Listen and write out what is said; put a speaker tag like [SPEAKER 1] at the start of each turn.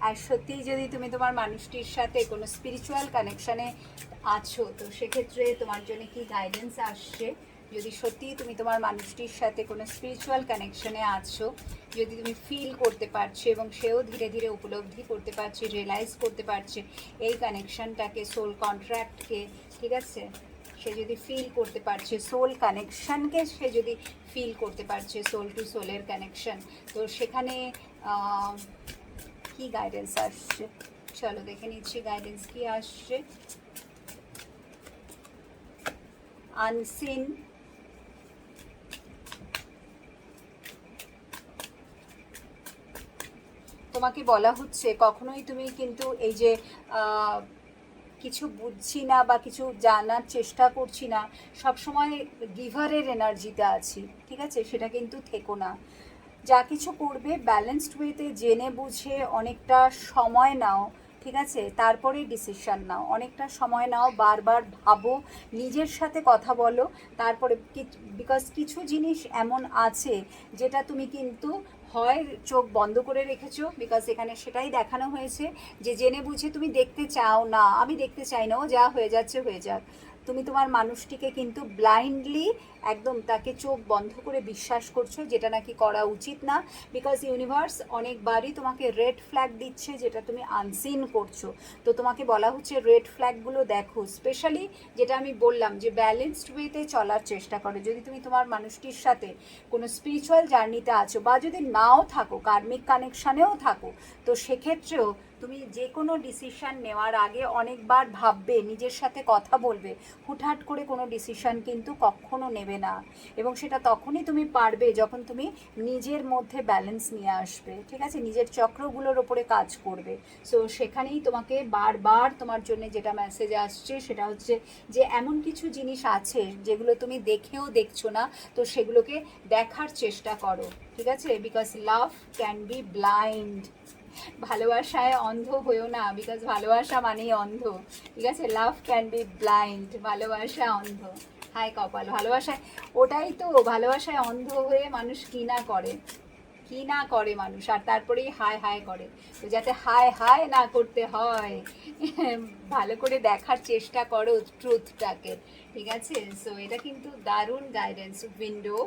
[SPEAKER 1] আর সত্যিই যদি তুমি তোমার মানুষটির সাথে কোনো স্পিরিচুয়াল কানেকশানে আছো, তো সেক্ষেত্রে তোমার জন্য কি গাইডেন্স আসছে। যদি সত্যিই তুমি তোমার মানুষটির সাথে কোনো স্পিরিচুয়াল কানেকশানে আছো, যদি তুমি ফিল করতে পারছো এবং সেও ধীরে ধীরে উপলব্ধি করতে পারছে, রিয়েলাইজ করতে পারছে এই কানেকশানটাকে, সোল কন্ট্রাক্টকে, ঠিক আছে, সে যদি ফিল করতে পারছে সোল কানেকশানকে, সে যদি ফিল করতে পারছে সোল টু সোলের কানেকশান, তো সেখানে কি গাইডেন্স আসছে চলো দেখে নিচ্ছি গাইডেন্স কি আসছে। আনসিন, তোমাকে বলা হচ্ছে কখনোই তুমি কিন্তু এই যে কিছু বুঝছি না বা কিছু জানার চেষ্টা করছি না, সবসময় গিভারের এনার্জিতে আছি, ঠিক আছে, সেটা কিন্তু থেকো না। যা কিছু করবে ব্যালেন্সড ওয়েতে জেনে বুঝে অনেকটা সময় নাও, ঠিক আছে, তারপরে ডিসিশান নাও, অনেকটা সময় নাও, বারবার ভাবো, নিজের সাথে কথা বলো, তারপরে বিকজ কিছু জিনিস এমন আছে যেটা তুমি কিন্তু হয় চোখ বন্ধ করে রেখেছো, বিকজ এখানে সেটাই দেখানো হয়েছে যে জেনে বুঝে তুমি দেখতে চাও না, আমি দেখতে চাই না, ও যা হয়ে যাচ্ছে হয়ে যাক। তুমি তোমার মানুষটিকে কিন্তু ব্লাইন্ডলি একদম তাকে চোখ বন্ধ করে বিশ্বাস করছো, যেটা নাকি করা উচিত না, বিকজ ইউনিভার্স অনেকবারই তোমাকে রেড ফ্ল্যাগ দিচ্ছে যেটা তুমি আনসিন করছো। তো তোমাকে বলা হচ্ছে রেড ফ্ল্যাগগুলো দেখো, স্পেশালি যেটা আমি বললাম যে ব্যালেন্সড ওয়েতে চলার চেষ্টা করো। যদি তুমি তোমার মানুষটির সাথে কোনো স্পিরিচুয়াল জার্নিতে আছো বা যদি নাও থাকো, কার্মিক কানেকশানেও থাকো, তো সেক্ষেত্রেও তুমি যে কোনো ডিসিশান নেওয়ার আগে অনেকবার ভাববে, নিজের সাথে কথা বলবে, হুটহাট করে কোনো ডিসিশান কিন্তু কখনো নেবে না। এবং সেটা তখনই তুমি পারবে যখন তুমি নিজের মধ্যে ব্যালেন্স নিয়ে আসবে, ঠিক আছে, নিজের চক্রগুলোর ওপরে কাজ করবে। সো সেখানেই তোমাকে বারবার তোমার জন্য যেটা মেসেজ আসছে সেটা হচ্ছে যে এমন কিছু জিনিস আছে যেগুলো তুমি দেখেও দেখছো না, তো সেগুলোকে দেখার চেষ্টা করো, ঠিক আছে, because love can be blind. ভালোবাসায় অন্ধ হয়েও না, বিকজ ভালোবাসা মানেই অন্ধ, ঠিক আছে, লাভ ক্যান বি ব্লাইন্ড, ভালোবাসা অন্ধ। হাই কপাল, ভালোবাসায় ওটাই তো, ভালোবাসায় অন্ধ হয়ে মানুষ কি না করে, কি না করে মানুষ, আর তারপরেই হায় হায় করে। তো যাতে হায় হায় না করতে হয়, ভালো করে দেখার চেষ্টা করো ট্রুথটাকে, ঠিক আছে। সো এটা কিন্তু দারুণ গাইডেন্স উইন্ডো।